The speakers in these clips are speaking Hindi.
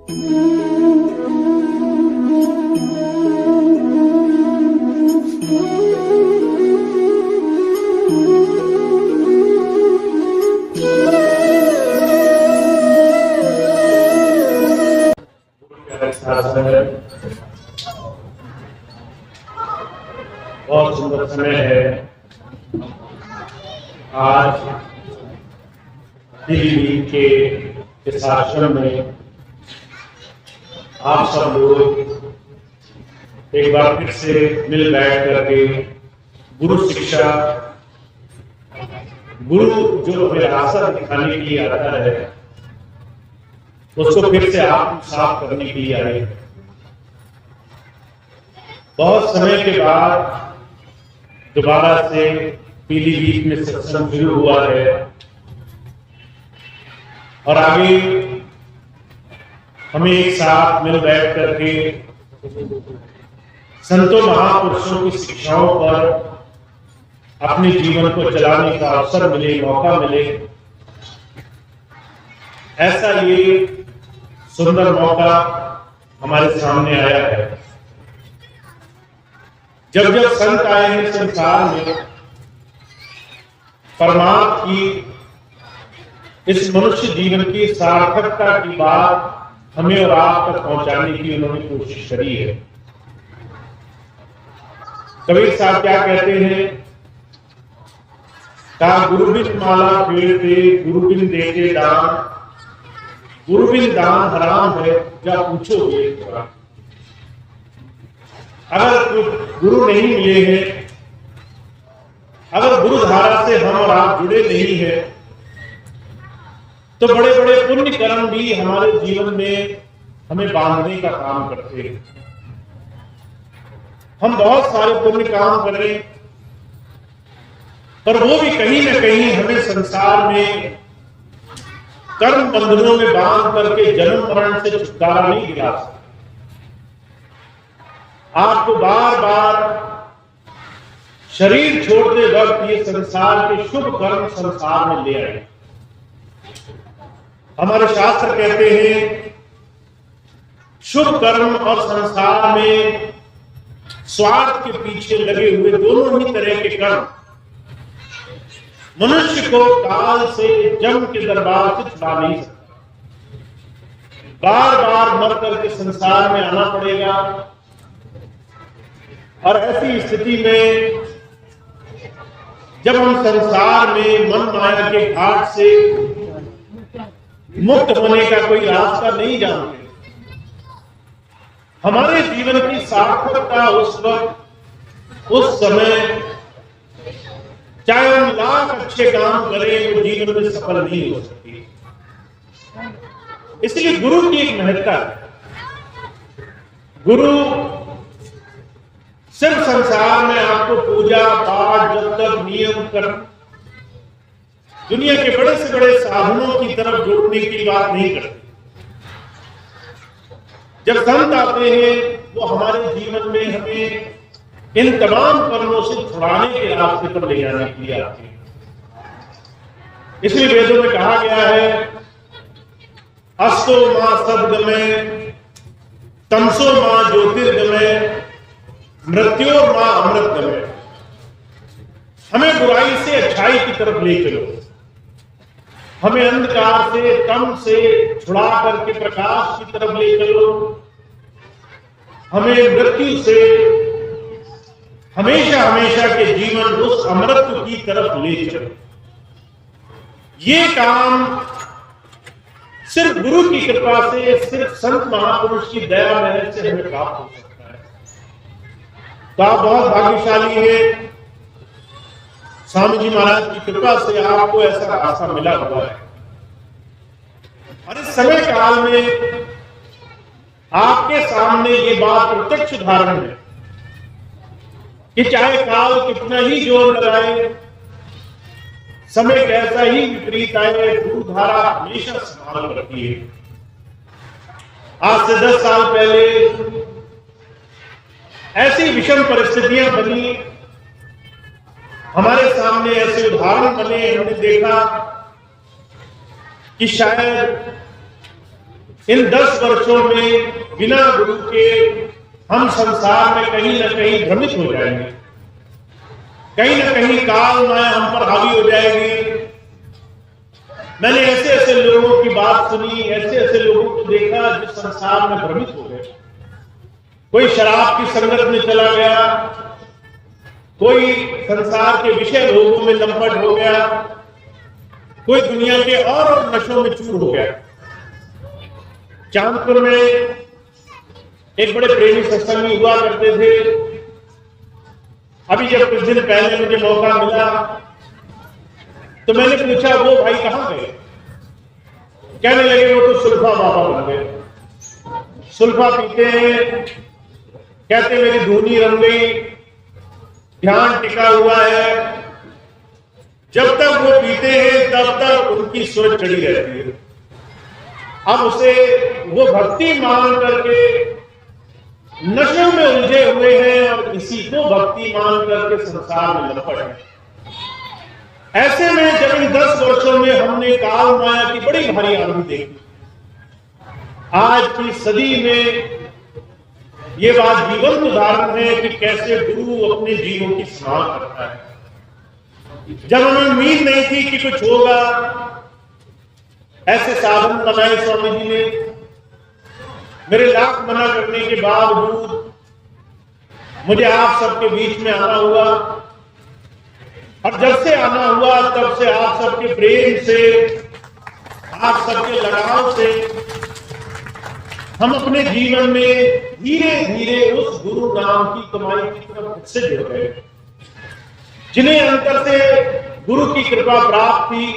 बहुत सुंदर समय है। आज दिल्ली के इस आश्रम में आप सब लोग एक बार फिर से मिल बैठ करके गुरु शिक्षा, गुरु जो हमें रास्ता दिखाने के लिए आता है उसको फिर से आप साफ करने के लिए आए। बहुत समय के बाद दोबारा से पीलीभीत में सत्संग शुरू हुआ है और आगे हमें एक साथ मिल बैठ करके संतों महापुरुषों की शिक्षाओं पर अपने जीवन को चलाने का अवसर मिले, मौका मिले, ऐसा ये सुंदर मौका हमारे सामने आया है। जब जब संत आए हैं संसार में, परमात्मा की इस मनुष्य जीवन की सार्थकता की बात हमें और आप तक पहुंचाने की उन्होंने कोशिश करी है। कबीर साहब क्या कहते हैं? कहा गुरुबिन माला फेरते, गुरुबिन देते दान, गुरुबिन दान हराम है, क्या पूछोगे। अगर गुरु नहीं मिले हैं, अगर गुरु धारा से हम और आप जुड़े नहीं हैं, तो बड़े बड़े पुण्य कर्म भी हमारे जीवन में हमें बांधने का काम करते हैं। हम बहुत सारे पुण्य काम कर रहे हैं, पर वो भी कहीं ना कहीं हमें संसार में कर्म बंधनों में बांध करके जन्म मरण से छुटकारा नहीं दिला सकते। आपको बार बार शरीर छोड़ते वक्त ये संसार के शुभ कर्म संसार में ले आए। हमारे शास्त्र कहते हैं शुभ कर्म और संसार में स्वार्थ के पीछे लगे हुए दोनों ही तरह के कर्म मनुष्य को काल से, जम के दरबार से छुड़ा नहीं सकता। बार बार मर करके संसार में आना पड़ेगा और ऐसी स्थिति में जब हम संसार में मन माया के घाट से मुक्त होने का कोई रास्ता नहीं जानते, हमारे जीवन की सार्थकता उस वक्त, उस समय, चाहे हम लाख अच्छे काम करें, वो जीवन में सफल नहीं हो सकती। इसलिए गुरु की एक महत्ता है। गुरु सिर्फ संसार में आपको पूजा पाठ, जब तक नियम कर दुनिया के बड़े से बड़े साधनों की तरफ जोड़ने की बात नहीं करते। जब संत आते हैं वो हमारे जीवन में हमें इन तमाम कर्मों से छुड़ाने के रास्ते पर ले जाने के लिए आते हैं। इसलिए वेदों में कहा गया है अस्तो मां सद्गमय, तमसो मां ज्योतिर्गमय, मृत्यो मां अमृतगमय। हमें बुराई से अच्छाई की तरफ ले चलो, हमें अंधकार से, तम से छुड़ा करके प्रकाश की तरफ ले चलो, हमें मृत्यु से हमेशा हमेशा के जीवन उस अमृत की तरफ ले चलो। ये काम सिर्फ गुरु की कृपा से, सिर्फ संत महापुरुष की दया मेहर से हमें प्राप्त हो सकता है। तो आप बहुत भाग्यशाली हैं, स्वामी जी महाराज की कृपा से आपको ऐसा रास्ता मिला हुआ है। और इस समय काल में आपके सामने ये बात प्रत्यक्ष उदाहरण है कि चाहे काल कितना ही जोर लगाए, समय कैसा ही विपरीत आए, गुरु धारा हमेशा संभाल रखी है। आज से 10 साल पहले ऐसी विषम परिस्थितियां बनी, हमारे सामने ऐसे उदाहरण बने, हमने देखा कि शायद इन 10 वर्षों में बिना गुरु के हम संसार में कहीं ना कहीं भ्रमित हो जाएंगे, कहीं ना कहीं काल माया हम पर हावी हो जाएगी। मैंने ऐसे ऐसे लोगों की बात सुनी, ऐसे ऐसे लोगों को देखा जो संसार में भ्रमित हो गए। कोई शराब की संगत में चला गया, कोई संसार के विषय भोगों में लंपट हो गया, कोई दुनिया के और नशों में चूर हो गया। चांदपुर में एक बड़े प्रेमी सत्संगी हुआ करते थे। अभी जब कुछ दिन पहले मुझे मौका मिला तो मैंने पूछा, वो भाई कहां गए? कहने लगे वो तो सुल्फा बाबा बन गए, सुल्फा पीते हैं, कहते मेरी धूनी रंग गई, ध्यान टिका हुआ है। जब तक वो पीते हैं तब तक उनकी सूरत चढ़ी रहती है। अब उसे वो भक्ति मान करके नशे में उलझे हुए हैं और इसी को भक्ति मान करके संसार में लपट है। ऐसे में जब इन 10 वर्षों में हमने काल माया की बड़ी भारी आंधी देखी, आज की सदी में ये बात जीवन उदाहरण है कि कैसे गुरु अपने जीवों की संभाल करता है। जब हमें उम्मीद नहीं थी कि कुछ होगा, ऐसे साधन बनाए स्वामी जी ने। मेरे लाख मना करने के बावजूद मुझे आप सबके बीच में आना हुआ, और जब से आना हुआ तब से आप सबके प्रेम से, आप सबके लगाव से हम अपने जीवन में धीरे धीरे उस गुरु नाम की कमाई की तरफ से जुड़ गए। जिन्हें अंतर से गुरु की कृपा प्राप्त थी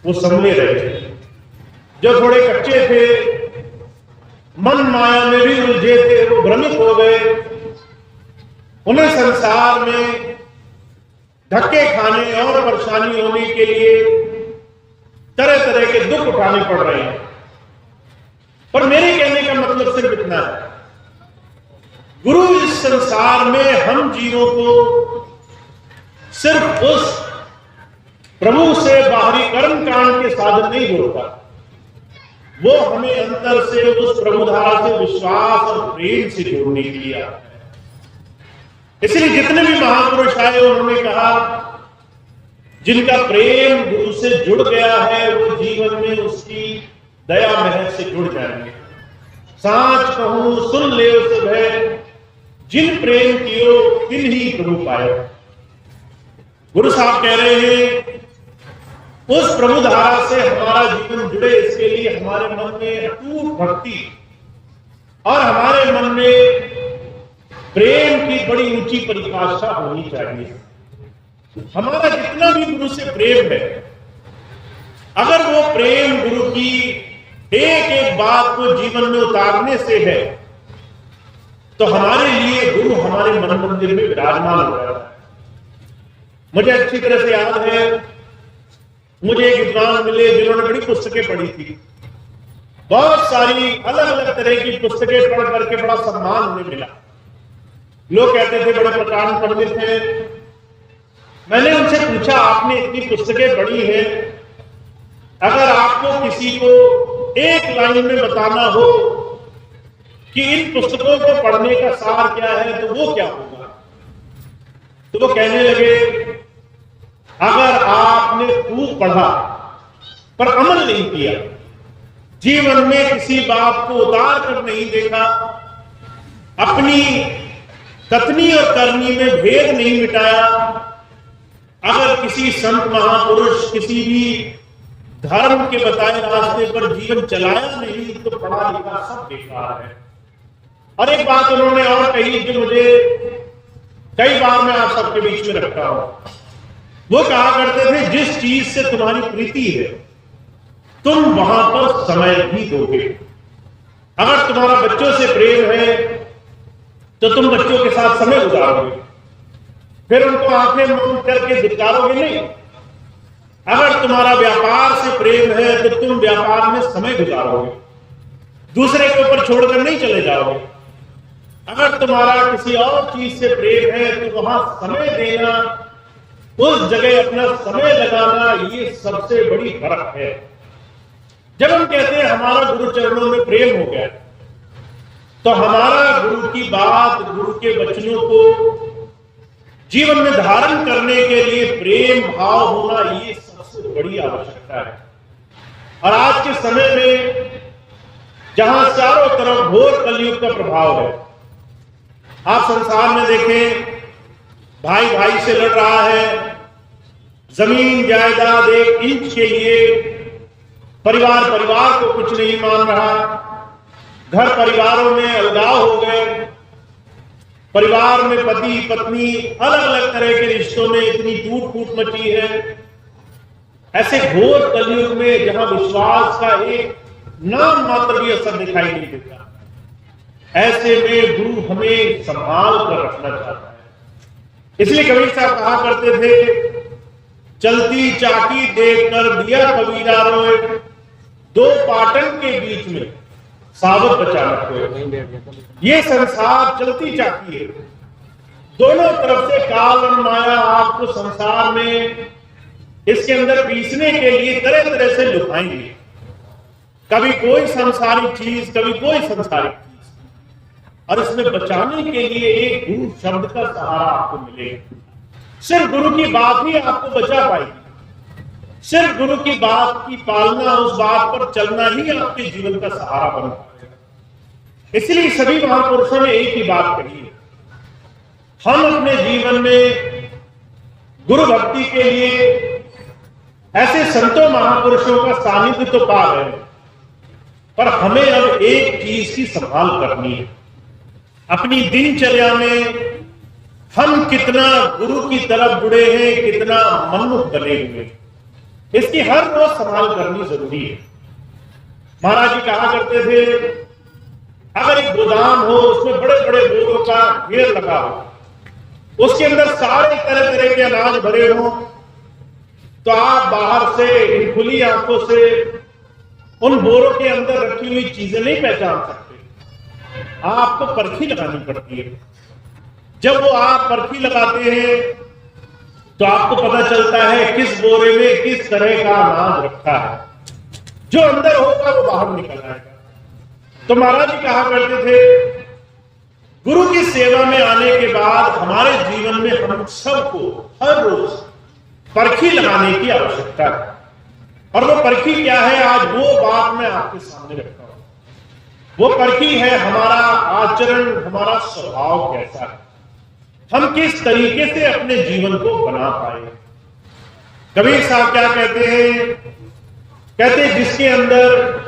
वो संभले रहे, जो थोड़े कच्चे थे, मन माया में भी उलझे थे, वो भ्रमित हो गए। उन्हें संसार में धक्के खाने और परेशानी होने के लिए तरह तरह के दुख उठाने पड़ रहे हैं। पर मेरे कहने का मतलब सिर्फ इतना है, गुरु इस संसार में हम जीवों को सिर्फ उस प्रभु से बाहरी कर्म कांड के साधन नहीं जोड़ता, वो हमें अंतर से उस प्रभुधारा से विश्वास और प्रेम से जोड़ने के लिए आता है। इसलिए जितने भी महापुरुष आए उन्होंने कहा, जिनका प्रेम गुरु से जुड़ गया है वो जीवन में उसकी दया महर से जुड़ जाएंगे। सांच कहूं सुन ले सब है, जिन प्रेम कियो तिन ही प्रभु पाए। गुरु साहब कह रहे हैं उस प्रभु धारा से हमारा जीवन जुड़े, इसके लिए हमारे मन में अटूट भक्ति और हमारे मन में प्रेम की बड़ी ऊंची परिभाषा होनी चाहिए। हमारा जितना भी गुरु से प्रेम है, अगर वो प्रेम गुरु की एक एक बात को जीवन में उतारने से है, तो हमारे लिए गुरु हमारे मन मंदिर में विराजमान हो रहा है। मुझे अच्छी तरह से याद है, मुझे एक विद्वान मिले जिन्होंने बड़ी पुस्तकें पढ़ी थी, बहुत सारी अलग अलग तरह की पुस्तकें पढ़ करके बड़ा सम्मान उन्हें मिला। लोग कहते थे बड़े प्रकांड पंडित थे। मैंने उनसे पूछा, आपने इतनी पुस्तकें पढ़ी हैं, अगर आपको किसी को एक लाइन में बताना हो कि इन पुस्तकों को पढ़ने का सार क्या है, तो वो क्या होगा? तो वो कहने लगे, अगर आपने खूब पढ़ा पर अमल नहीं किया, जीवन में किसी बात को उतार कर नहीं देखा, अपनी कथनी और करनी में भेद नहीं मिटाया, अगर किसी संत महापुरुष किसी भी धर्म के बताए रास्ते पर जीवन चलाया नहीं, तो पढ़ा लिखा सब बेकार है। और एक बात उन्होंने और कही जो मुझे कई बार मैं आप सबके बीच में रखा हूं। वो कहा करते थे, जिस चीज से तुम्हारी प्रीति है तुम वहां पर समय भी दोगे। अगर तुम्हारा बच्चों से प्रेम है तो तुम बच्चों के साथ समय गुजारोगे, फिर उनको आंखें बंद करके धिक्कारोगे नहीं। अगर तुम्हारा व्यापार से प्रेम है तो तुम व्यापार में समय गुजारोगे, दूसरे के ऊपर छोड़कर नहीं चले जाओगे। अगर तुम्हारा किसी और चीज से प्रेम है तो वहां समय देना, उस जगह अपना समय लगाना, ये सबसे बड़ी फर्क है। जब हम कहते हैं हमारा गुरु चरणों में प्रेम हो गया, तो हमारा गुरु की बात, गुरु के वचनों को जीवन में धारण करने के लिए प्रेम भाव होना, ये सबसे बड़ी आवश्यकता है। और आज के समय में जहां चारों तरफ घोर कलयुग का प्रभाव है, आप संसार में देखें, भाई भाई से लड़ रहा है, जमीन जायदाद एक इंच के लिए परिवार परिवार को कुछ नहीं मान रहा, घर परिवारों में अलगाव हो गए, परिवार में पति पत्नी अलग अलग तरह के रिश्तों में इतनी टूट फूट मची है। ऐसे घोर कलयुग में जहां विश्वास का एक नाम मात्र भी असर दिखाई नहीं देता, ऐसे में गुरु हमें संभाल कर रखना चाहता है। इसलिए कबीर साहब कहा करते थे, चलती चाकी देखकर दिया कबीरा रोए, दो पाटन के बीच में सावध बचा रखो। ये संसार चलती चाकी है, दोनों तरफ से काल और माया आपको संसार में इसके अंदर पीसने के लिए तरह तरह से लुभाएंगे। कभी कोई सांसारिक चीज, कभी कोई सांसारिक चीज, और इसमें बचाने के लिए एक गुरु शब्द का सहारा आपको मिलेगा। सिर्फ गुरु की बात ही आपको बचा पाएगी, सिर्फ गुरु की बात की पालना, उस बात पर चलना ही आपके जीवन का सहारा बन पाएगा। इसलिए सभी महापुरुषों ने एक ही बात कही है, हम अपने जीवन में गुरु भक्ति के लिए ऐसे संतों महापुरुषों का सानिध्य तो पा रहे हैं, पर हमें अब एक चीज की संभाल करनी है। अपनी दिनचर्या में हम कितना गुरु की तरफ जुड़े हैं, कितना मन्मुख बने हुए हैं, इसकी हर रोज संभाल करनी जरूरी है। महाराज जी कहा करते थे, अगर एक गोदाम हो, उसमें बड़े बड़े बोरों का ढेर लगा हो, उसके अंदर सारे तरह तरह के अनाज भरे हों, तो आप बाहर से खुली आंखों से उन बोरों के अंदर रखी हुई चीजें नहीं पहचान सकते, आपको परखी लगानी पड़ती है। जब वो आप परखी लगाते हैं तो आपको पता चलता है किस बोरे में किस तरह का अनाज रखा है, जो अंदर होगा वो बाहर निकल आएगा। तो महाराज जी कहा करते थे, गुरु की सेवा में आने के बाद हमारे जीवन में हम सबको हर रोज परखी लगाने की आवश्यकता है। और वो परखी क्या है, आज वो बात मैं आपके सामने रखता हूं। वो परखी है हमारा आचरण, हमारा स्वभाव कैसा है, हम किस तरीके से अपने जीवन को बना पाए। कबीर साहब क्या कहते हैं, कहते जिसके अंदर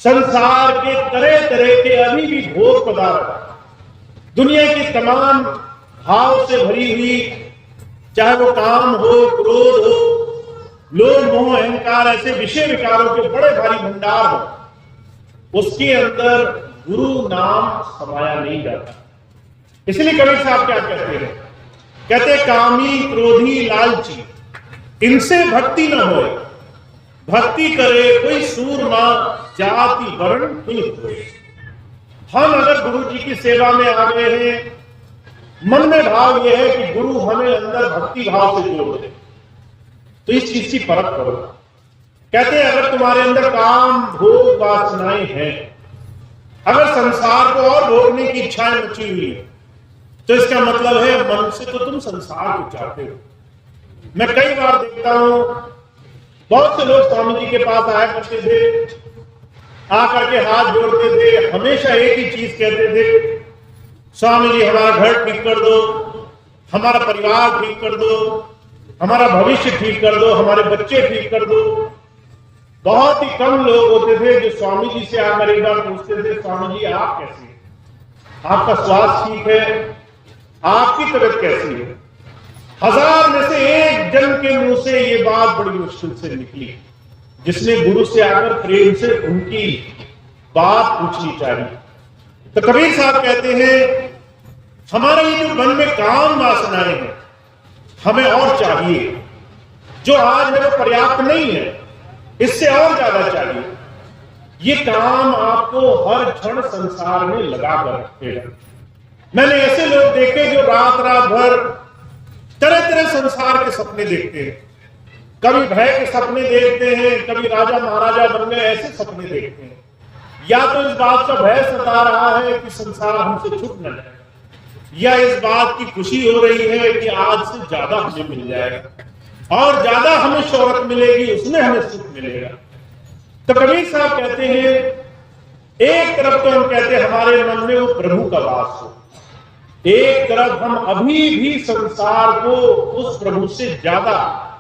संसार के तरह तरह के अभी भी भोग पदार्थ, दुनिया की तमाम भाव से भरी हुई, चाहे वो काम हो, क्रोध हो, लोभ मोह अहंकार, ऐसे विषय विकारों के बड़े भारी भंडार हो, उसके अंदर गुरु नाम समाया नहीं जाता। इसलिए कबीर साहब क्या कहते हैं, कहते कामी क्रोधी लालची इनसे भक्ति न होए, भक्ति करे कोई सूरमा जाति वर्ण नहीं होए। हम अगर गुरु जी की सेवा में आ गए हैं, मन में भाव यह है कि गुरु हमें अंदर भक्ति भाव से जोड़ दे, तो इस चीज की परख करो। कहते हैं अगर तुम्हारे अंदर काम भोग वासनाएं हैं, अगर संसार को और भोगने की इच्छाएं मची हुई है, तो इसका मतलब है मन से तो तुम संसार को चाहते हो। मैं कई बार देखता हूं, बहुत से लोग स्वामी जी के पास आया करते थे, आकर के हाथ जोड़ते थे, हमेशा एक ही चीज कहते थे, स्वामी जी हमारा घर ठीक कर दो, हमारा परिवार ठीक कर दो, हमारा भविष्य ठीक कर दो, हमारे बच्चे ठीक कर दो। बहुत ही कम लोग होते थे जो स्वामी जी से आकर एक बार पूछते थे, स्वामी जी आप कैसे हैं, आपका स्वास्थ्य ठीक है, आपकी तबीयत कैसी है। 1000 में से एक जन के मुंह से ये बात बड़ी मुश्किल से निकली, जिसने गुरु से आकर प्रेम से उनकी बात पूछनी चाहिए। तो कबीर साहब कहते हैं हमारा ये जो मन में काम वासनाएं हैं, हमें और चाहिए, जो आज है वो पर्याप्त नहीं है, इससे और ज्यादा चाहिए। ये काम आपको हर क्षण संसार में लगा कर रखते हैं। मैंने ऐसे लोग देखे जो रात रात भर तरह तरह संसार के सपने देखते हैं, कभी भय के सपने देखते हैं, कभी राजा महाराजा बन गए ऐसे सपने देखते हैं। या तो इस बात का भय सता रहा है कि संसार हमसे छूट न जाए, या इस बात की खुशी हो रही है कि आज से ज्यादा हमें मिल जाएगा और ज्यादा हमें शोहरत मिलेगी, उसमें हमें सुख मिलेगा। तो कबीर साहब कहते हैं, एक तरफ तो हम कहते हैं हमारे मन में वो प्रभु का वास हो, एक तरफ हम अभी भी संसार को उस प्रभु से ज्यादा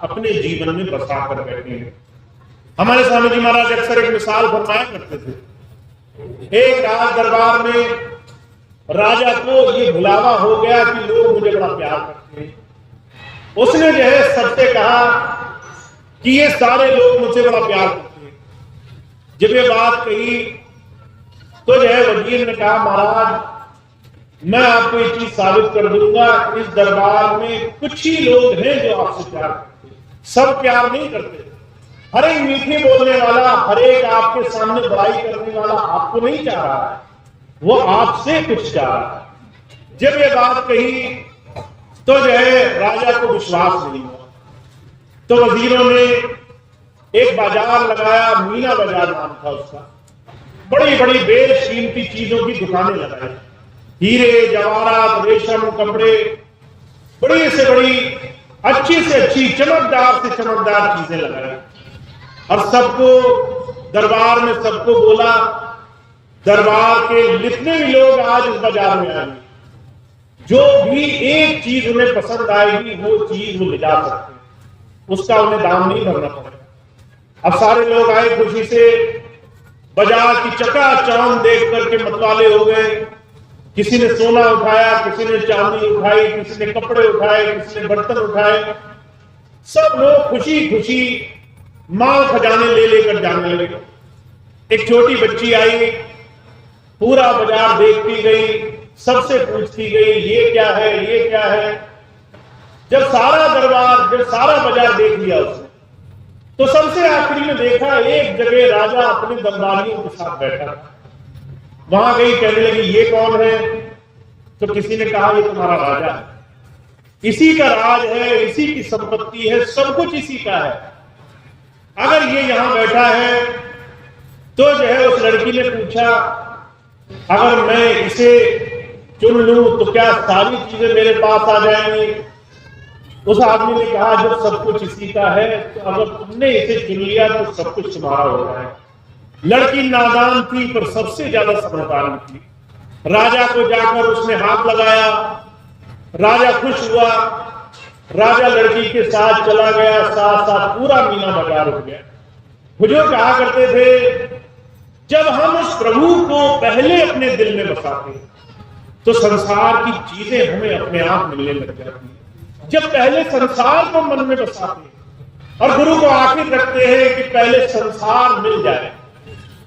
अपने जीवन में बसा कर बैठे हैं। हमारे स्वामी जी महाराज अक्सर एक मिसाल फरमाया करते थे। एक राज दरबार में राजा को ये भुलावा हो गया कि लोग मुझे बड़ा प्यार करते हैं। उसने जो है सबसे कहा कि ये सारे लोग मुझसे बड़ा प्यार करते हैं। जब ये बात कही तो जो है वजीर ने कहा, महाराज मैं आपको एक चीज साबित कर दूंगा, इस दरबार में कुछ ही लोग हैं जो आपसे प्यार करते हैं, सब प्यार नहीं करते। हर एक मीठे बोलने वाला, हर एक आपके सामने बुराई करने वाला आपको नहीं चाह रहा है, वो आपसे कुछ चाह रहा है। जब ये बात कही तो जो है राजा को विश्वास नहीं हुआ। तो वजीरों ने एक बाजार लगाया, मीना बाजार नाम था उसका। बड़ी बड़ी बेशकीमती चीजों की दुकानें लगाई, हीरे जवाहरात, रेशम, कपड़े, बड़ी से बड़ी, अच्छी से अच्छी, चमकदार से चमकदार चीजें लगाई। और सबको दरबार में सबको बोला, दरबार के जितने भी लोग आज इस बाजार में आएंगे, जो भी एक चीज उन्हें पसंद आएगी वो चीज वो ले जा सकते हैं, उसका उन्हें दाम नहीं भरना पड़ेगा। अब सारे लोग आए खुशी से, बाजार की चकाचौंध देख करके मतवाले हो गए। किसी ने सोना उठाया, किसी ने चांदी उठाई, किसी ने कपड़े उठाए, किसी ने बर्तन उठाए। सब लोग खुशी खुशी माल खजाने ले लेकर जाने लगे। एक छोटी बच्ची आई, पूरा बाजार देखती गई, सबसे पूछती गई, ये क्या है, ये क्या है। जब सारा बाजार देख लिया उसने, तो सबसे आखिरी में देखा एक जगह राजा अपने दरबारियों के साथ बैठा। वहां गई, कहने लगी, ये कौन है? तो किसी ने कहा, ये तुम्हारा राजा है, इसी का राज है, इसी की संपत्ति है, सब कुछ इसी का है। अगर ये यहां बैठा है तो जो है उस लड़की ने पूछा, अगर मैं इसे चुन लूं तो क्या सारी चीजें मेरे पास आ जाएंगी? उस आदमी ने कहा, जब सब कुछ इसी का है तो अगर तुमने इसे चुन लिया तो सब कुछ तुम्हारा हो जाए। लड़की नादान थी पर सबसे ज्यादा समझदार थी। राजा को जाकर उसने हाथ लगाया, राजा खुश हुआ, राजा लड़की के साथ चला गया, साथ साथ पूरा मीना बाजार हो गया। हुजूर कहा करते थे, जब हम उस प्रभु को पहले अपने दिल में बसाते तो संसार की चीजें हमें अपने आप मिलने लग जाती है। जब पहले संसार को मन में बसाते और गुरु को आखिर रखते हैं कि पहले संसार मिल जाए।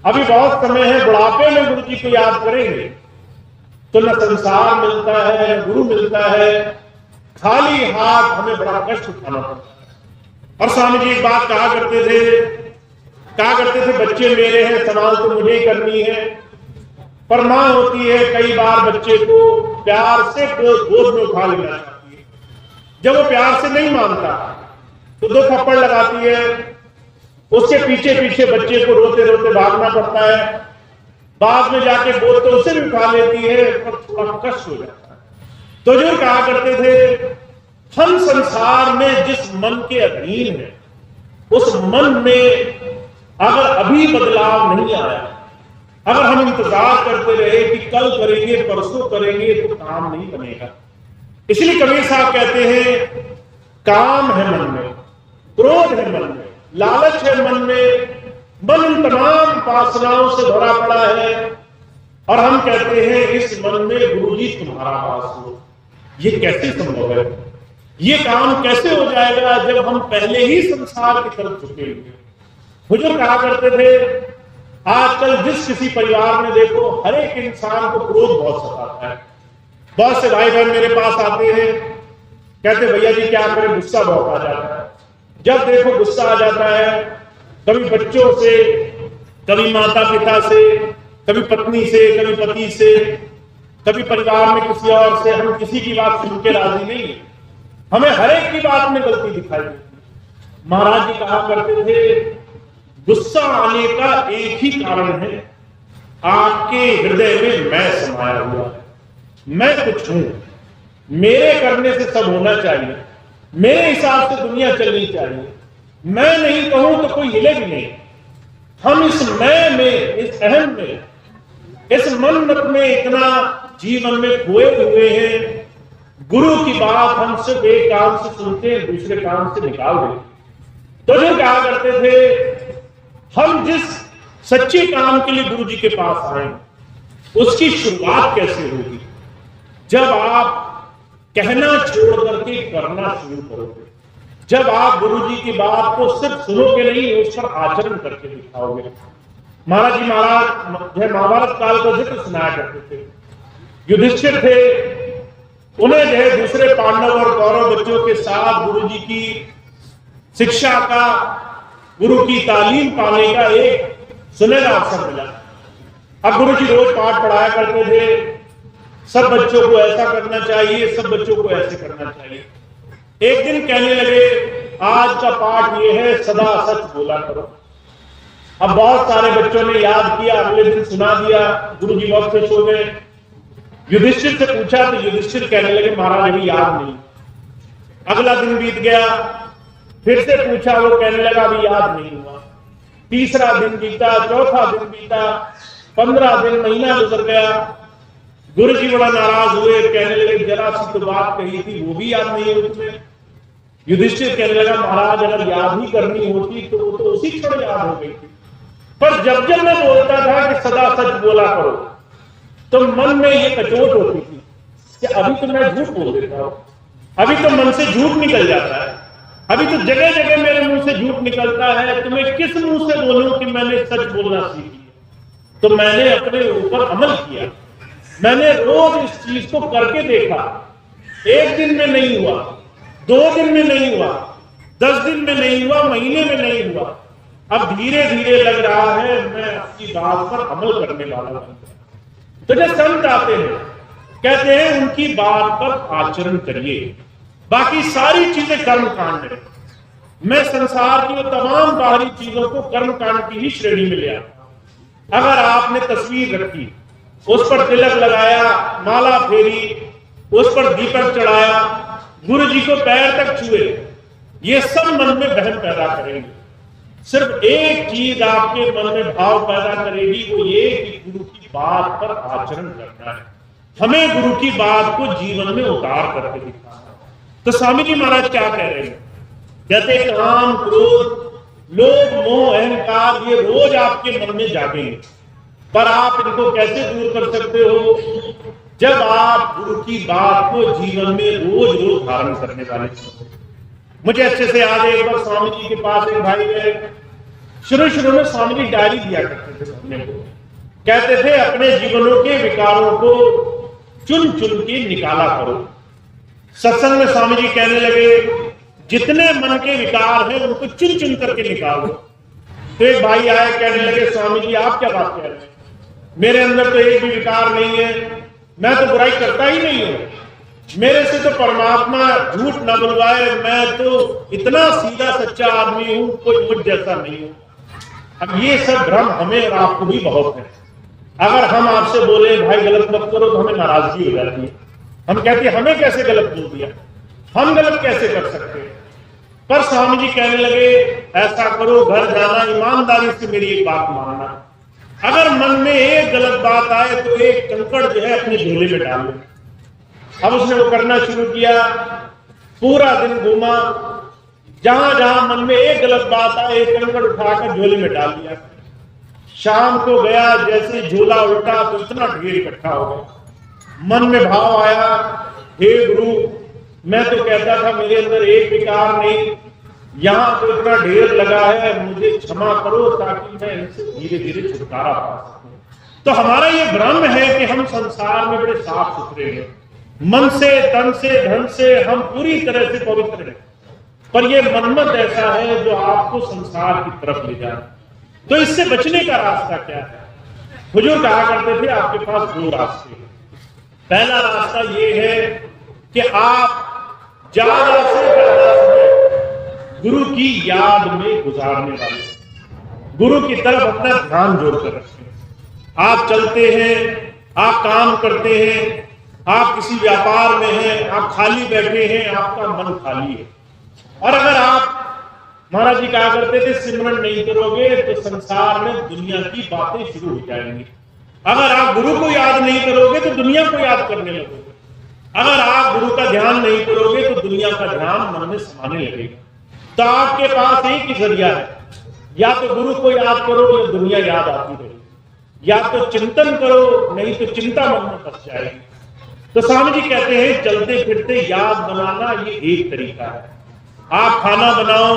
अभी बहुत समय है, बुढ़ापे में गुरु जी को याद करेंगे तो न संसार मिलता है न गुरु मिलता है, खाली हाथ हमें बड़ा कष्ट उठाना पड़ता है। और स्वामी जी एक बात कहा करते थे, बच्चे मेरे हैं, संभाल तो मुझे ही करनी है। पर मां होती है, कई बार बच्चे को प्यार से गोद में उठा लेना चाहती है। जब वो प्यार से नहीं मानता तो 2 थप्पड़ लगाती है, उसके पीछे पीछे बच्चे को रोते रोते भागना पड़ता है। बाद में जाके गोद तो उसे भी उठा लेती है, पर थोड़ा कष्ट हो जाता है। तो जो कहा करते थे, हम संसार में जिस मन के अधीन है, उस मन में अगर अभी बदलाव नहीं आया, अगर हम इंतजार करते रहे कि कल करेंगे, परसों करेंगे, तो काम नहीं बनेगा। इसलिए कबीर साहब कहते हैं, काम है मन में, क्रोध है मन में, लालच है मन में, मन इन तमाम वासनाओं से भरा पड़ा है। और हम कहते हैं, इस मन में गुरु जी तुम्हारा वास हो। ये कैसे संभव है? ये काम कैसे हो जाएगा जब हम पहले ही संसार की तरफ झुके हुए? हुजूर कहा करते थे, आजकल जिस किसी परिवार में देखो, हर एक इंसान को क्रोध बहुत सताता है। बहुत से भाई बहन मेरे पास आते हैं, कहते भैया जी क्या करें, गुस्सा बहुत आ जाता है। जब देखो गुस्सा आ जाता है, कभी बच्चों से, कभी माता पिता से, कभी पत्नी से, कभी पति से, कभी परिवार में किसी और से। हम किसी की बात सुन के राजी नहीं, हमें हर एक की बात में गलती दिखाई देती। महाराज जी कहा करते थे, गुस्सा आने का एक ही कारण है, आपके हृदय में मैं समाया हुआ है, मैं कुछ हूं, मेरे करने से सब होना चाहिए, मेरे हिसाब से दुनिया चलनी चाहिए, मैं नहीं कहूं तो कोई हिले भी नहीं। हम इस मैं में, इस अहम में, इस मन मत में इतना जीवन में खोए हुए हैं, गुरु की बात हम सिर्फ एक कान से सुनते हैं, दूसरे कान से निकाल देते। तो जो कहा करते थे, हम जिस सच्चे काम के लिए गुरु जी के पास आए, उसकी शुरुआत कैसे होगी? जब आप कहना छोड़ करके करना शुरू करोगे, जब आप गुरु जी की बात को सिर्फ सुनोगे नहीं, उस पर आचरण करके दिखाओगे। महाराज जी महाराज महाभारत काल का जिक्र सुनाया करते थे। युधिष्ठिर थे, उन्हें जो है दूसरे पांडव और कौरव बच्चों के साथ गुरु जी की शिक्षा का, गुरु की तालीम पाने का एक सुनहरा अवसर मिला। अब गुरु जी रोज पाठ पढ़ाया करते थे, सब बच्चों को ऐसा करना चाहिए, सब बच्चों को ऐसे करना चाहिए। एक दिन कहने लगे, आज का पाठ ये है, सदा सच बोला करो। अब बहुत सारे बच्चों ने याद किया, अगले दिन सुना दिया, गुरु जी बहुत खुश हो गए। युधिष्ठिर से पूछा तो युधिष्ठिर कहने लगे, महाराज अभी याद नहीं। अगला दिन बीत गया, फिर से पूछा, वो कहने लगा अभी याद नहीं हुआ। तीसरा दिन बीता, चौथा दिन बीता, 15 दिन, महीना गुजर गया। गुरु जी बड़ा नाराज हुए, कहने लगे जरा सी तो बात कही थी, वो भी याद नहीं है तुम्हें। युधिष्ठिर कहने लगा, महाराज अगर याद ही करनी होती तो वो तो उसी क्षण याद हो गई थी, पर जब जब मैं बोलता था कि सदा सच बोला करो, तो मन में ये कचोट होती थी कि अभी तो मैं झूठ बोल देता हूं, अभी तो मन से झूठ निकल जाता है, अभी तो जगह जगह मेरे मुंह से झूठ निकलता है, तो मैं किस मुंह से बोलूं कि मैंने सच बोलना सीख लिया। तो मैंने अपने ऊपर अमल किया, मैंने रोज इस चीज को करके देखा। एक दिन में नहीं हुआ, 2 दिन में नहीं हुआ, 10 दिन में नहीं हुआ, महीने में नहीं हुआ, अब धीरे धीरे लग रहा है मैं आपकी बात पर अमल करने वाला हूं। तो जब संत आते हैं, कहते हैं उनकी बात पर आचरण करिए, बाकी सारी चीजें कर्म कांड है। मैं संसार की वो तमाम बाहरी चीजों को कर्म कांड की ही श्रेणी में ले आता। अगर आपने तस्वीर रखी, उस पर तिलक लगाया, माला फेरी, उस पर दीपक चढ़ाया, गुरु जी को पैर तक छुए, ये सब मन में बहम पैदा करेंगे। सिर्फ एक चीज आपके मन में भाव पैदा करेगी, वो ये कि गुरु की बात पर आचरण करना है, हमें गुरु की बात को जीवन में उतार करके दिखाना है। तो स्वामी जी महाराज क्या कह रहे हैं? कहते काम, क्रोध, लोभ, मोह, अहंकार ये रोज आपके मन में जागेंगे, पर आप इनको कैसे दूर कर सकते हो? जब आप गुरु की बात को जीवन में रोज रोज धारण करने वाले हो। मुझे अच्छे से याद है, एक बार स्वामी जी के पास एक भाई गए। शुरू में स्वामी जी डायरी दिया करते थे अपने को, कहते थे अपने जीवनों के विकारों को चुन चुन के निकाला करो। सत्संग में स्वामी जी कहने लगे, जितने मन के विकार हैं उनको चुन चुन करके निकालो। तो एक भाई आए, कहने लगे स्वामी जी आप क्या बात कह रहे हैं, मेरे अंदर तो एक भी विकार नहीं है, मैं तो बुराई करता ही नहीं हूं, मेरे से तो परमात्मा झूठ न बुलवाए, मैं तो इतना सीधा सच्चा आदमी हूं, कोई मुझ जैसा नहीं हूं। अब ये सब भ्रम हमें और आपको भी बहुत है। अगर हम आपसे बोले भाई गलत मत करो, तो हमें नाराजगी हो जाती है। हम कहते हैं हमें कैसे गलत बोल दिया, हम गलत कैसे कर सकते हैं। पर स्वामी जी कहने लगे ऐसा करो, घर जाना ईमानदारी से मेरी एक बात मानना, अगर मन में एक गलत बात आए तो एक कंकड़ जो है अपने झोले में डाल लो। अब उसने वो करना शुरू किया, पूरा दिन घूमा, जहां जहां मन में एक गलत बात आए एक कंकड़ उठाकर झोले में डाल दिया। शाम को गया, जैसे झोला उल्टा तो इतना ढेर इकट्ठा हो गया। मन में भाव आया, हे गुरु मैं तो कहता था मेरे अंदर एक विकार नहीं, यहां तो इतना ढेर लगा है, मुझे क्षमा करो ताकि मैं इनसे धीरे धीरे छुटकारा पा सकूं। तो हमारा ये भ्रम है कि हम संसार में बड़े साफ सुथरे हैं, मन से, तन से, धन से हम पूरी तरह से पवित्र हैं, पर ये मनमत ऐसा है जो आपको संसार की तरफ ले जाए। तो इससे बचने का रास्ता क्या है? हुजूर कहा करते थे आपके पास 2 रास्ते हैं। पहला रास्ता ये है कि आप ज्यादा से ज्यादा समय गुरु की याद में गुजारने वाले, गुरु की तरफ अपना ध्यान जोड़कर रखें। आप चलते हैं, आप काम करते हैं, आप किसी व्यापार में हैं, आप खाली बैठे हैं, आपका मन खाली है। और अगर आप, महाराज जी कहा करते थे, सिमरन नहीं करोगे तो संसार में दुनिया की बातें शुरू हो जाएंगी। अगर आप गुरु को याद नहीं करोगे तो दुनिया को याद करने लगोगे। अगर आप गुरु का ध्यान नहीं करोगे तो दुनिया का ध्यान मन में समाने लगेगा। तो आपके पास एक ही जरिया है, या तो गुरु को याद करो या दुनिया याद आती रहेगी, या तो चिंतन करो, नहीं तो चिंता मन में फंस जाएगी। तो स्वामी जी कहते हैं चलते फिरते याद बनाना ये एक तरीका है। आप खाना बनाओ,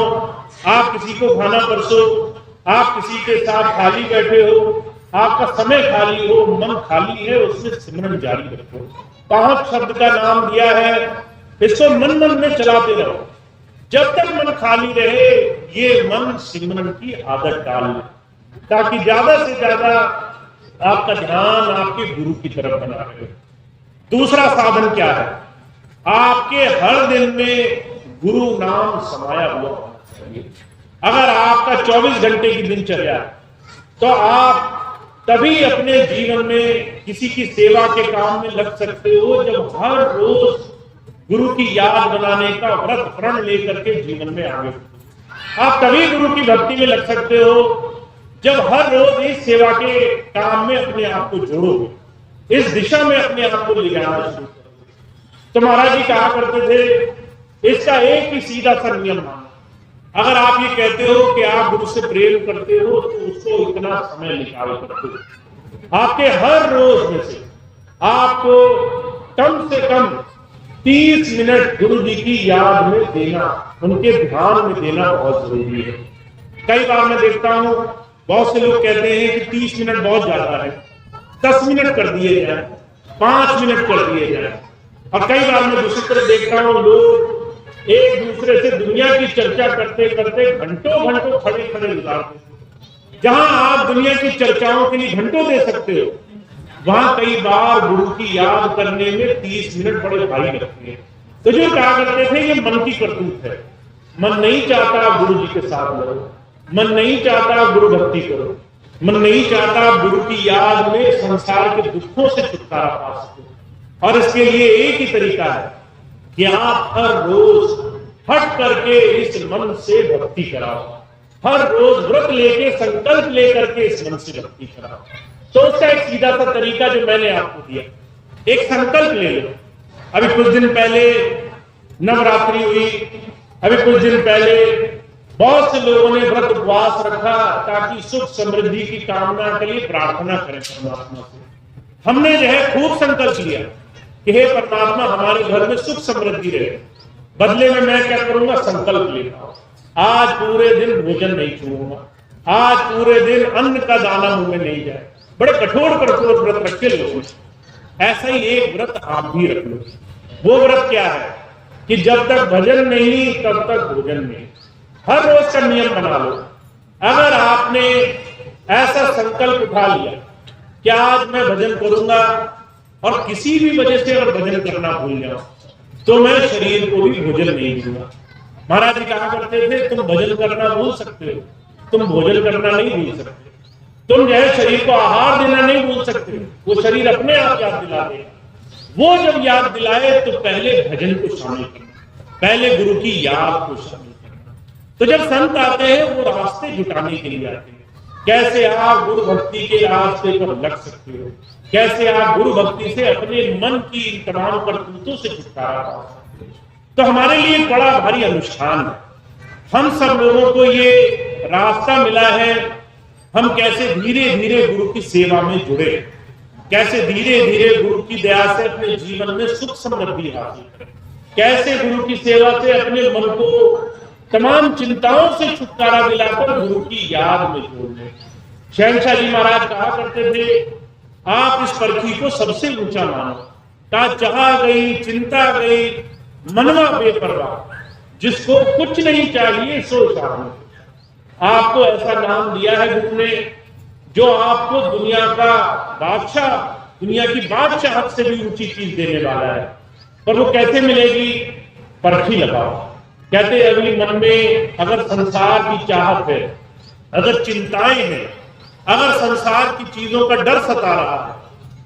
आप किसी को खाना परसो, आप किसी के साथ खाली बैठे हो, आपका समय खाली हो, मन खाली है, उसमें सिमरन जारी रखो। 5 शब्द का नाम दिया है, इसको मन मन में चलाते रहो। जब तक मन खाली रहे ये मन सिमरन की आदत डाल ले, ताकि ज्यादा से ज्यादा आपका ध्यान आपके गुरु की तरफ बना रहे। दूसरा साधन क्या है? आपके हर दिन में गुरु नाम समाया हुआ होना चाहिए। अगर आपका 24 घंटे की दिनचर्या है तो आप तभी अपने जीवन में किसी की सेवा के काम में लग सकते हो जब हर रोज गुरु की याद बनाने का व्रत प्रण लेकर के जीवन में आगे। आप तभी गुरु की भक्ति में लग सकते हो जब हर रोज इस सेवा के काम में अपने आप को जोड़ोगे, इस दिशा में अपने आप को ले जाना शुरू करोगे। तो महाराज जी कहा करते थे इसका एक ही सीधा सा नियम मानो। अगर आप ये कहते हो कि आप गुरु से प्रेम करते हो तो उसको इतना समय निकाल करते हो। आपके हर रोज में से आपको कम से कम 30 मिनट गुरु जी की याद में देना, उनके ध्यान में देना बहुत जरूरी है। कई बार मैं देखता हूं बहुत से लोग कहते हैं कि 30 मिनट बहुत ज्यादा है, 10 मिनट कर दिए जाए, 5 मिनट कर दिए जाए। और कई बार मैं दूसरी तरफ देखता हूं लोग एक दूसरे से दुनिया की चर्चा करते करते घंटों घंटों खड़े खड़े गुजारते हैं। जहां आप दुनिया की चर्चाओं के लिए घंटों दे सकते हो, वहां कई बार गुरु की याद करने में 30 मिनट बड़े भारी लगते हैं। तो जो कहा करते थे ये मन की करतूत है। मन नहीं चाहता गुरु जी के साथ लड़ो, मन नहीं चाहता गुरु भक्ति करो, मन नहीं चाहता गुरु की याद में संसार के दुखों से छुटकारा पा सको। और इसके लिए एक ही तरीका है कि आप हर रोज हट करके इस मन से भक्ति कराओ, हर रोज व्रत लेके संकल्प लेकर के इस मन से भक्ति कराओ। तो उसका एक सीधा सा तरीका जो मैंने आपको दिया, एक संकल्प ले लो। अभी कुछ दिन पहले नवरात्रि हुई, अभी कुछ दिन पहले बहुत से लोगों ने व्रत उपवास रखा ताकि सुख समृद्धि की कामना के लिए प्रार्थना करें परमात्मा से। हमने जो है खूब संकल्प लिया कि हे परमात्मा हमारे घर में सुख समृद्धि रहे। बदले में मैं क्या करूंगा? संकल्प लेता हूं, आज पूरे दिन भोजन नहीं छूऊंगा, आज पूरे दिन अन्न का दाना मुंह में नहीं जाए। बड़े कठोर कठोर व्रत रखे लोगों ने। ऐसा ही एक व्रत आप भी रख लो। वो व्रत क्या है कि जब तक भजन नहीं तब तक भोजन नहीं। हर रोज का नियम बना लो। अगर आपने ऐसा संकल्प उठा लिया कि आज मैं भजन करूंगा और किसी भी वजह से अगर भजन करना भूल जाओ तो मैं शरीर को भी भोजन नहीं दूंगा। महाराज जी कहा करते थे तुम भजन करना भूल सकते हो, तुम भोजन करना नहीं भूल सकते। तुम जो है शरीर को आहार देना नहीं भूल सकते, वो शरीर अपने आप याद दिला देगा। वो जब याद दिलाए तो पहले भजन को शामिल करना, पहले गुरु की याद को शामिल करना। तो जब संत आते हैं वो रास्ते जुटाने के लिए आते हैं। कैसे आप गुरु भक्ति के रास्ते पर लग सकते हो, कैसे आप गुरु भक्ति से अपने मन की तमाम करतूतों से छुटकारा पा सकते हो। तो हमारे लिए बड़ा भारी अनुष्ठान है। हम सब लोगों को ये रास्ता मिला है, हम कैसे धीरे धीरे गुरु की सेवा में जुड़े, कैसे धीरे धीरे गुरु की दया से अपने जीवन में सुख समृद्धि हासिल करें, कैसे गुरु की सेवा से अपने मन को तमाम चिंताओं से छुटकारा दिलाकर गुरु की याद में जोड़ लें। शहंशाह जी महाराज कहा करते थे आप इस परखी को सबसे ऊंचा मानो, ता चाह गई चिंता गई मनवा बेपरवाह, जिसको कुछ नहीं चाहिए सो चाहो। आपको ऐसा नाम दिया है गुरु ने जो आपको दुनिया का बादशाह, दुनिया की बादशाहत से भी ऊंची चीज देने वाला है। पर वो कैसे मिलेगी? परखी लगाओ। कहते अभी मन में अगर संसार की चाहत है, अगर चिंताएं हैं, अगर संसार की चीजों का डर सता रहा है,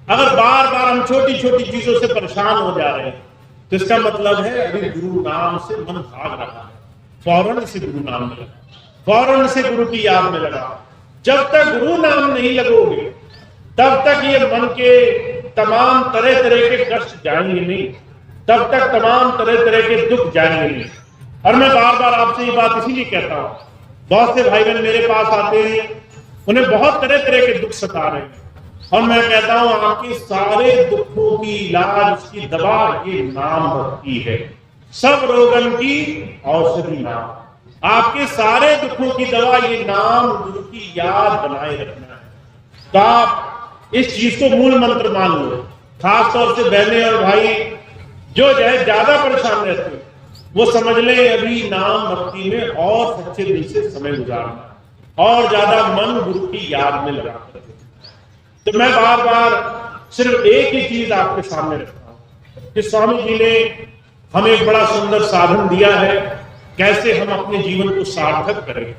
अगर बार बार हम छोटी छोटी चीजों से परेशान हो जा रहे हैं, तो इसका मतलब है अभी गुरु नाम से मन भाग रहा है। फौरन से गुरु नाम में लगा, फौरन से गुरु की याद में लगा। जब तक गुरु नाम नहीं लगोगे तब तक ये मन के तमाम तरह तरह के कष्ट जाएंगे नहीं, तब तक तमाम तरह तरह के दुख जाएंगे नहीं। और मैं बार बार आपसे ये बात इसीलिए कहता हूं, बहुत से भाई बहन मेरे पास आते हैं, उन्हें बहुत तरह तरह के दुख सता रहे हैं, और मैं कहता हूं आपके सारे दुखों की इलाज, उसकी दवा ये नाम भक्ति है। सब रोगन की औषधि नाम। आपके सारे दुखों की दवा ये नाम, गुरु की याद बनाए रखना है। तो आप इस चीज को मूल मंत्र मान लो। खास तौर से बहनें और भाई जो है ज्यादा परेशान रहते हैं, वो समझ ले अभी नाम भक्ति में और सच्चे दिल से समय गुजारना, और ज्यादा मन गुरु की याद में लगा कर। तो मैं बार बार सिर्फ एक ही चीज आपके सामने रखता हूं कि स्वामी जी ने हमें एक बड़ा सुंदर साधन दिया है, कैसे हम अपने जीवन को सार्थक करें,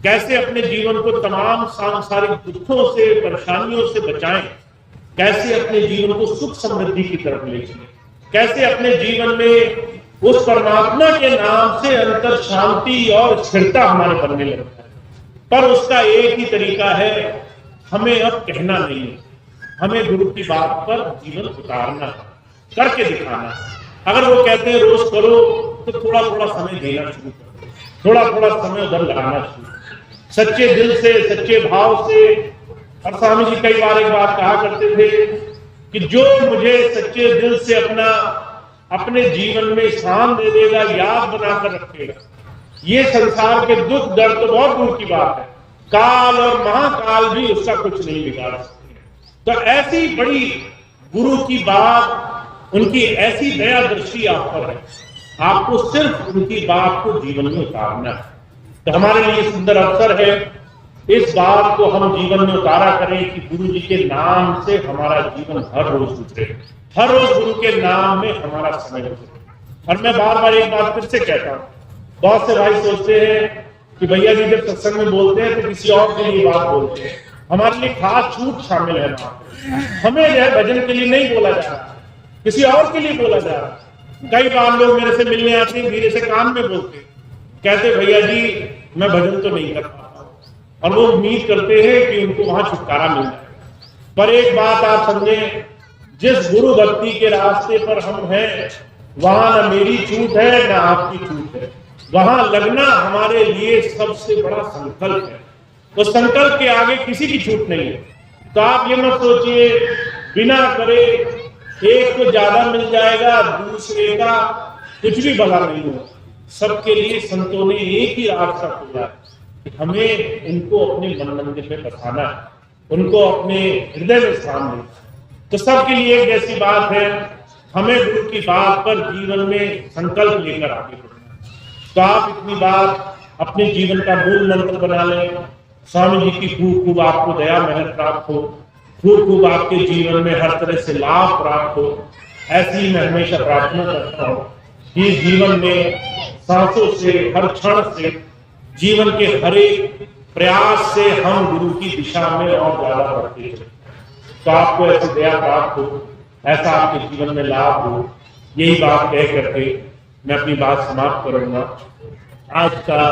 कैसे अपने जीवन को तमाम सांसारिक दुखों से, परेशानियों से बचाएं, कैसे अपने जीवन को सुख समृद्धि की तरफ ले चलें, कैसे अपने जीवन में उस परमात्मा के नाम से अंतर शांति और स्थिरता हमारे बनने लगता है। पर उसका एक ही तरीका है, हमें अब कहना नहीं है, हमें गुरु की बात पर जीवन उतारना, करके दिखाना। अगर वो कहते हैं रोज करो, तो थोड़ा थोड़ा समय देना शुरू करो, थोड़ा थोड़ा समय उधर लगाना शुरू, सच्चे दिल से, सच्चे भाव से। और स्वामी जी कई बार एक बात कहा करते थे कि जो मुझे सच्चे दिल से अपने जीवन में स्थान दे देगा, याद बनाकर रखेगा, ये संसार के दुख दर्द तो बहुत दूर की बात है, काल और महाकाल भी उसका कुछ नहीं बिगाड़ सकते। तो ऐसी बड़ी गुरु की बात, उनकी ऐसी दया दृष्टि आप पर है, आपको सिर्फ उनकी बात को जीवन में उतारना है। तो हमारे लिए सुंदर अवसर है, इस बात को हम जीवन में उतारा करें कि गुरु जी के नाम से हमारा जीवन हर रोज गुजरे, हर रोज गुरु के नाम में हमारा समय गुजरे। और मैं बार बार एक बात फिर से कहता हूँ, बहुत से भाई सोचते हैं कि भैया जी जब सत्संग में बोलते हैं तो किसी और के लिए बात बोलते हैं, हमारे लिए खास छूट शामिल है ना, हमें जो है भजन के लिए नहीं बोला जा रहा, किसी और के लिए बोला जा रहा। कई बार लोग मेरे से मिलने आते हैं, धीरे से कान में बोलते, कहते भैया जी मैं भजन तो नहीं कर पाता, और वो उम्मीद करते हैं कि उनको वहां छुटकारा मिल जाए। पर एक बात आप समझें, जिस गुरु भक्ति के रास्ते पर हम हैं, वहां ना मेरी छूट है ना आपकी छूट है, वहां लगना हमारे लिए सबसे बड़ा संकल्प है। तो संकल्प के आगे किसी की छूट नहीं है। तो आप ये मत सोचिए बिना करे एक को ज्यादा मिल जाएगा, दूसरे का कुछ भी भला नहीं होगा। सबके लिए संतों ने एक ही रास्ता खोला है, हमें उनको अपने मन मंदिर में बसाना है, उनको अपने हृदय में स्थान देना। तो सबके लिए एक जैसी बात है, हमें गुरु की बात पर जीवन में संकल्प लेकर आगे बढ़ना। तो आप इतनी बात अपने जीवन का मूल मंत्र बना लें। स्वामी जी की खूब खूब आपको दया मेहर प्राप्त हो, खूब खूब आपके जीवन में हर तरह से लाभ प्राप्त हो। ऐसी मैं हमेशा प्रार्थना करता हूँ कि जीवन में सांसों से, हर क्षण से, जीवन के हर एक प्रयास से हम गुरु की दिशा में और ज्यादा बढ़ते चले। तो आपको ऐसी दया प्राप्त हो, ऐसा आपके जीवन में लाभ हो, यही बात कह करके मैं अपनी बात समाप्त करूंगा। आज का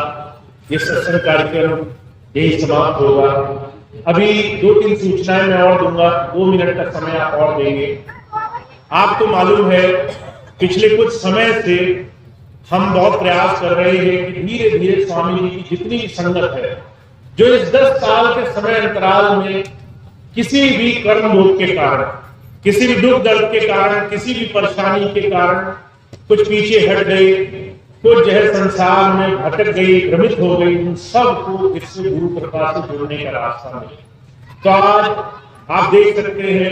ये सत्संग कार्यक्रम यही समाप्त होगा। अभी 2-3 सूचनाएं मैं और दूंगा, 2 मिनट का समय आप और देंगे। आपको मालूम है पिछले कुछ समय से हम बहुत प्रयास कर रहे हैं कि धीरे धीरे स्वामी जी की जितनी भी संगत है, जो इस 10 साल के समय अंतराल में किसी भी कर्म भोग के कारण, किसी भी दुख दर्द के कारण, किसी भी परेशानी के कारण कुछ पीछे हट गए, कुछ जो है संसार में भटक गई, भ्रमित हो गई, उन सबको इससे गुरु कृपा से जुड़ने का रास्ता मिले। तो आज आप देख सकते हैं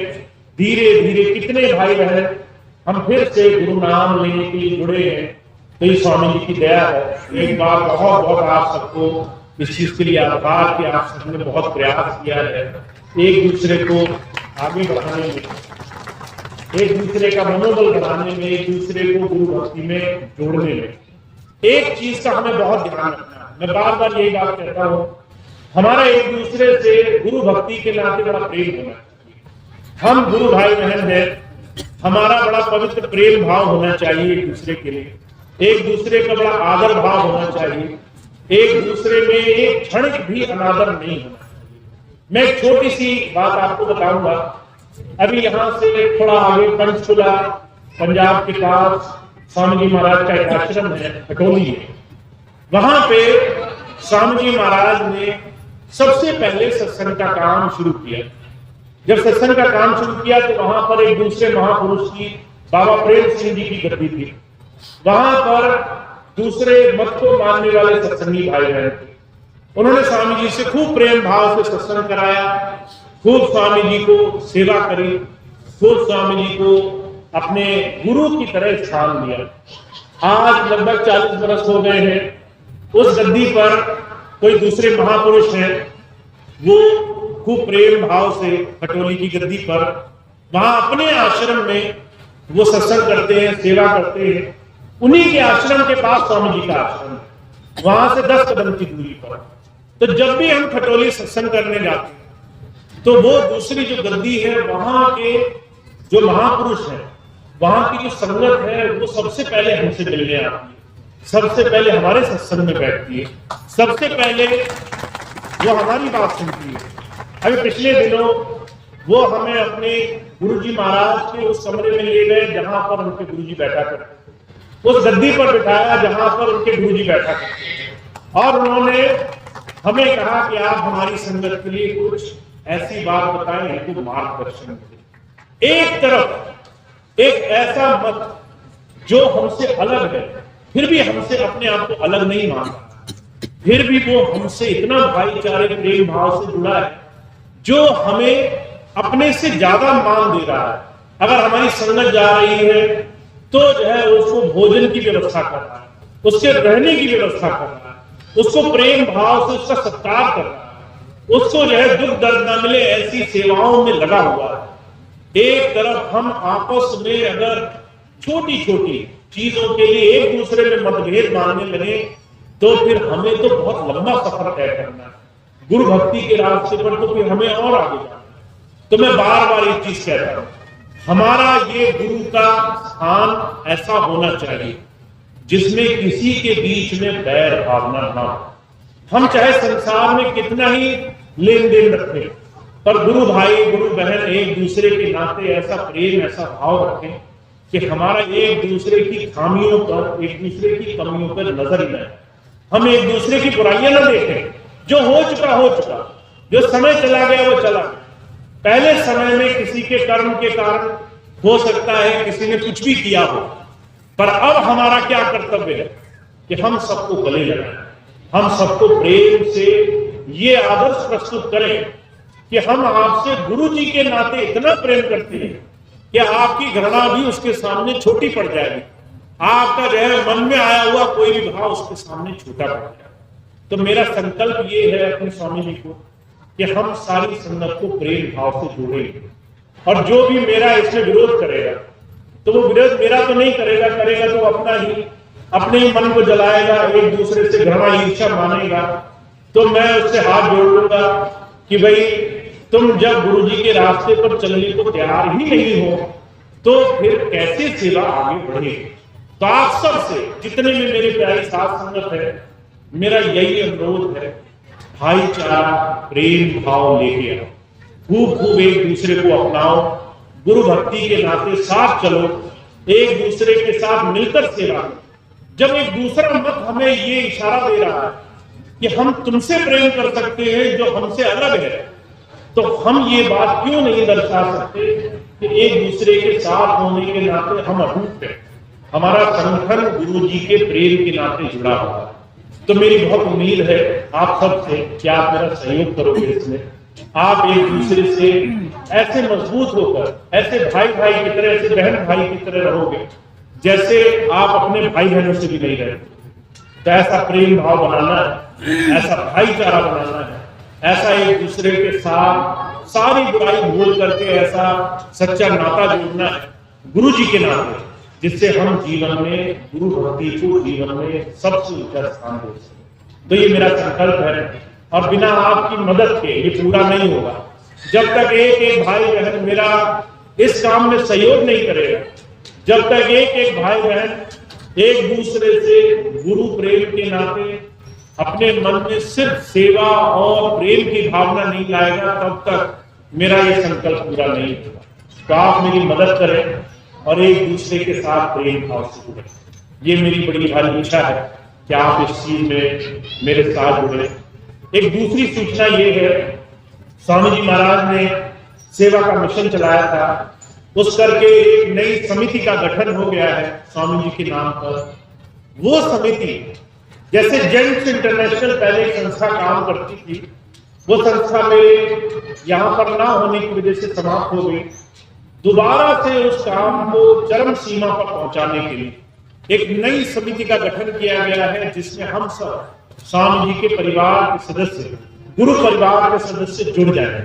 धीरे धीरे कितने भाई बहन हम फिर से गुरु नाम लेने के लिए जुड़े हैं। तो ये स्वामी जी की दया है। एक बार बहुत बहुत आप सबको इस चीज के लिए आभार कि आप सबने बहुत प्रयास किया है एक दूसरे को आगे बढ़ाने में, एक दूसरे का मनोबल बढ़ाने में, एक दूसरे को गुरु भक्ति में जोड़ने में। एक चीज का हमें बहुत ध्यान रखना है। मैं बार बार यही बात कहता हूं, हमारा एक दूसरे से गुरु भक्ति के नाते बड़ा प्रेम होना चाहिए। हम गुरु भाई बहन हैं, हमारा बड़ा पवित्र प्रेम भाव होना चाहिए एक दूसरे के लिए, एक दूसरे का बड़ा आदर भाव होना चाहिए, एक दूसरे में एक क्षण भी अनादर नहीं होना चाहिए। मैं एक छोटी सी बात आपको बताऊंगा। अभी यहाँ से थोड़ा आगे पंचकुला पंजाब के पास स्वामी जी महाराज का एक आश्रम है खटोली है। वहां पे स्वामी जी महाराज ने सबसे पहले सत्संग का काम शुरू किया। जब सत्संग का काम शुरू किया तो वहां पर एक दूसरे महापुरुष की बाबा प्रेम सिंह जी की गद्दी थी। वहां पर दूसरे मत को मानने वाले सत्संगी भाई बहन थे। उन्होंने स्वामी जी से खूब प्रेम भाव से सत्संग कराया, खूब स्वामी जी को सेवा करी, खूब स्वामी जी को अपने गुरु की तरह स्थान दिया। आज लगभग 40 वर्ष हो गए हैं। उस गद्दी पर कोई दूसरे महापुरुष हैं, वो खूब प्रेम भाव से खटोली की गद्दी पर वहां अपने आश्रम में वो सत्संग करते हैं, सेवा करते हैं। उन्हीं के आश्रम के पास स्वामी जी का आश्रम है, वहां से 10 कदम की दूरी पर। तो जब भी हम खटोली सत्संग करने जाते हैं तो वो दूसरी जो गद्दी है, वहां के जो महापुरुष हैं, वहां की जो संगत है, वो सबसे पहले हमसे मिलने आती है, सबसे पहले हमारे सत्संग में बैठती है, सबसे पहले वो हमारी बात सुनती है। अभी पिछले दिनों वो हमें अपने गुरुजी महाराज के उस कमरे में ले गए जहां पर उनके गुरुजी बैठा करते, उस गद्दी पर बिठाया जहां पर उनके गुरुजी बैठा करते, और उन्होंने हमें कहा कि आप हमारी संगत के लिए कुछ ऐसी बात बताएं, हमको मार्गदर्शन करें। एक तरफ एक ऐसा मत जो हमसे अलग है, फिर भी हमसे अपने आप को अलग नहीं मानता, फिर भी वो हमसे इतना भाईचारे प्रेम भाव से जुड़ा है, जो हमें अपने से ज्यादा मान दे रहा है। अगर हमारी संगत जा रही है तो जो है उसको भोजन की व्यवस्था कर रहा है, उसके रहने की व्यवस्था कर रहा है, उसको प्रेम भाव से उसका सत्कार कर रहा है, उसको जो है दुख दर्द न मिले ऐसी सेवाओं में लगा हुआ है। एक तरफ हम आपस में अगर छोटी छोटी चीजों के लिए एक दूसरे में मतभेद मानने लगे तो फिर हमें तो बहुत लंबा सफर तय करना है गुरु भक्ति के रास्ते पर, तो फिर हमें और आगे जाना। तो मैं बार बार एक चीज कहता हूं, हमारा ये गुरु का स्थान ऐसा होना चाहिए जिसमें किसी के बीच में बैर भावना ना हो। हम चाहे संसार में कितना ही लेन देन रखें, पर गुरु भाई गुरु बहन एक दूसरे के नाते ऐसा प्रेम ऐसा भाव रखें कि हमारा एक दूसरे की खामियों पर, एक दूसरे की कमियों पर नजर न आए। हम एक दूसरे की बुराइयां न देखें। जो हो चुका, जो समय चला गया वो चला गया। पहले समय में किसी के कर्म के कारण हो सकता है किसी ने कुछ भी किया हो, पर अब हमारा क्या कर्तव्य है कि हम सबको गले लगाएं, हम सबको प्रेम से ये आदर्श प्रस्तुत करें कि हम आपसे गुरु जी के नाते इतना प्रेम करते हैं कि आपकी घृणा भी उसके सामने छोटी पड़ जाएगी, आपका जो है मन में आया हुआ कोई भी भाव उसके सामने छोटा पड़ जाएगा। तो मेरा संकल्प ये है अपने स्वामी जी को कि हम सारी संगत को प्रेम भाव से जोड़ेंगे, और जो भी मेरा इसमें विरोध करेगा तो वो विरोध मेरा तो नहीं करेगा, करेगा तो अपने ही मन को जलाएगा, एक दूसरे से घृणा ईर्ष्या मानेगा। तो मैं उससे हाथ जोड़ लूंगा कि भाई तुम जब गुरु जी के रास्ते पर चलने को तैयार ही नहीं हो तो फिर कैसे सेवा आगे बढ़ेगी। तो आप सबसे जितने में मेरी प्यारी साथ संगत है, मेरा यही अनुरोध है, भाईचारा प्रेम भाव लेके आओ, खूब खूब एक दूसरे को अपनाओ, गुरु भक्ति के नाते साथ चलो, एक दूसरे के साथ मिलकर सेवा करो। जब एक दूसरा मत हमें ये इशारा दे रहा है कि हम तुमसे प्रेम कर सकते हैं जो हमसे अलग है, तो हम ये बात क्यों नहीं दर्शा सकते कि एक दूसरे के साथ होने के नाते हम अटूट हैं, हमारा संगठन गुरु जी के प्रेम के नाते जुड़ा हुआ है। तो मेरी बहुत उम्मीद है आप सबसे कि आप मेरा सहयोग करोगे इसमें, आप एक दूसरे से ऐसे मजबूत होकर, ऐसे भाई भाई की तरह, ऐसे बहन भाई की तरह रहोगे जैसे आप अपने भाई बहनों से भी नहीं रहते। तो ऐसा प्रेम भाव बनाना है, ऐसा भाईचारा बनाना है, ऐसा एक दूसरे के साथ सारी बुराई भूल करके ऐसा सच्चा नाता जोड़ना है गुरु जी के नाते, जिससे हम जीवन में गुरु भक्ति को जीवन में सबसे ऊंचा स्थान दे सकें। तो ये मेरा संकल्प है, और बिना आपकी मदद के ये पूरा नहीं होगा। जब तक एक एक भाई बहन मेरा इस काम में सहयोग नहीं करेगा, जब तक एक एक भाई बहन एक दूसरे से गुरु प्रेम के नाते अपने मन में सिर्फ सेवा और प्रेम की भावना नहीं लाएगा, तब तक मेरा ये संकल्प पूरा नहीं होगा। तो आप मेरी मदद करें और एक दूसरे के साथ प्रेम भाव से जुड़े। ये मेरी बड़ी भारी इच्छा है कि आप इस चीज में मेरे साथ जुड़े। एक दूसरी सूचना ये है, स्वामी जी महाराज ने सेवा का मिशन चलाया था, उस करके एक नई समिति का गठन हो गया है स्वामी जी के नाम पर। वो समिति, जैसे जेंट्स इंटरनेशनल पहले एक संस्था काम करती थी, वो संस्था मेरे यहाँ पर ना होने की वजह से समाप्त हो गई। दोबारा से उस काम को चरम सीमा पर पहुंचाने के लिए एक नई समिति का गठन किया गया है, जिसमें हम सब स्वामी जी के परिवार के सदस्य, गुरु परिवार के सदस्य जुड़ जाए।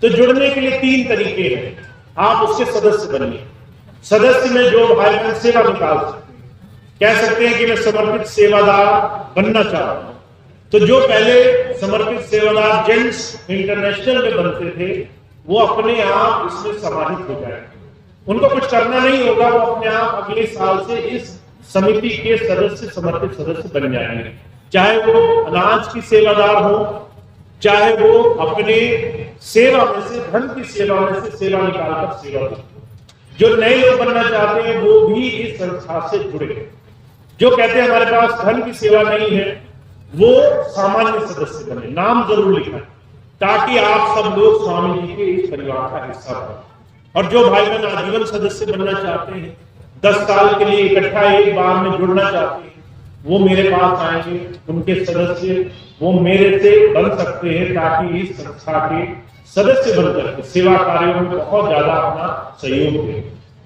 तो जुड़ने के लिए 3 तरीके हैं। आप उसके सदस्य बनिए। सदस्य में जो भाई बहन सेवा निकाल सकते हैं, कह सकते हैं कि मैं समर्पित सेवादार बनना चाहता हूं। तो जो पहले समर्पित सेवादार जेंट्स इंटरनेशनल में बनते थे, वो अपने आप इसमें समाहित हो जाए। उनको कुछ करना नहीं होगा, वो अपने आप अगले साल से इस समिति के सदस्य, समर्पित सदस्य बन जाएंगे। चाहे वो अनाज की सेवादार हो, चाहे वो अपने सेवा में से, धन की सेवा में से सेवा निकालकर सेवा दे। जो नए लोग बनना चाहते हैं वो भी इस संस्था से जुड़े। जो कहते हैं हमारे पास धन की सेवा नहीं है, वो सामान्य सदस्य बने, नाम जरूर लिखा, ताकि आप सब लोग स्वामी जी के इस परिवार का हिस्सा बने। और जो भाई बहन आजीवन सदस्य बनना चाहते हैं, 10 साल के लिए इकट्ठा एक बार में जुड़ना चाहते हैं, वो मेरे पास आएंगे। उनके सदस्य वो मेरे से बन सकते हैं, ताकि इस संस्था के सदस्य बनकर सेवा कार्यों में बहुत ज्यादा अपना सहयोग दें।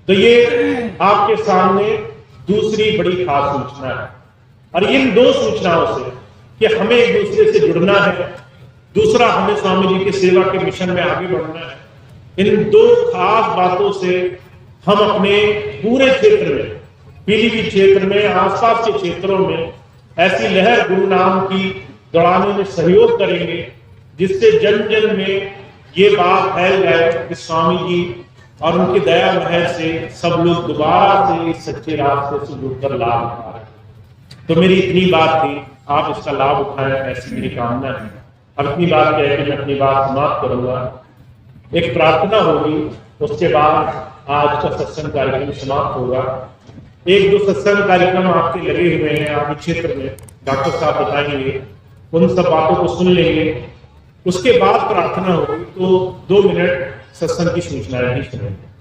तो ये आपके सामने दूसरी बड़ी खास सूचना है। और इन 2 सूचनाओं से कि हमें एक दूसरे से जुड़ना है, दूसरा हमें स्वामी जी के सेवा के मिशन में आगे बढ़ना है, इन 2 खास बातों से हम अपने पूरे क्षेत्र में, पीलीभीत क्षेत्र में, आसपास के क्षेत्रों में ऐसी लहर गुरु नाम की दौड़ाने में सहयोग करेंगे, जिससे जन जन में ये बात फैल जाए कि स्वामी जी और उनकी दया महर से सब लोग दोबारा से इस सच्चे रास्ते से जुड़कर लाभ उठा रहे हैं। तो मेरी इतनी बात थी, आप इसका लाभ उठाएं, ऐसी मेरी कामना है। अब इतनी बात कह के मैं अपनी बात समाप्त करूंगा। एक प्रार्थना होगी, उसके बाद आज का सत्संग कार्यक्रम समाप्त होगा। 1-2 सत्संग कार्यक्रम आपके लगे हुए हैं आपके क्षेत्र में, डॉक्टर साहब बताएंगे, उन सब बातों को सुन लेंगे। उसके बाद प्रार्थना होगी, तो 2 मिनट सत्संग की सूचनाएं भी सुनेंगे।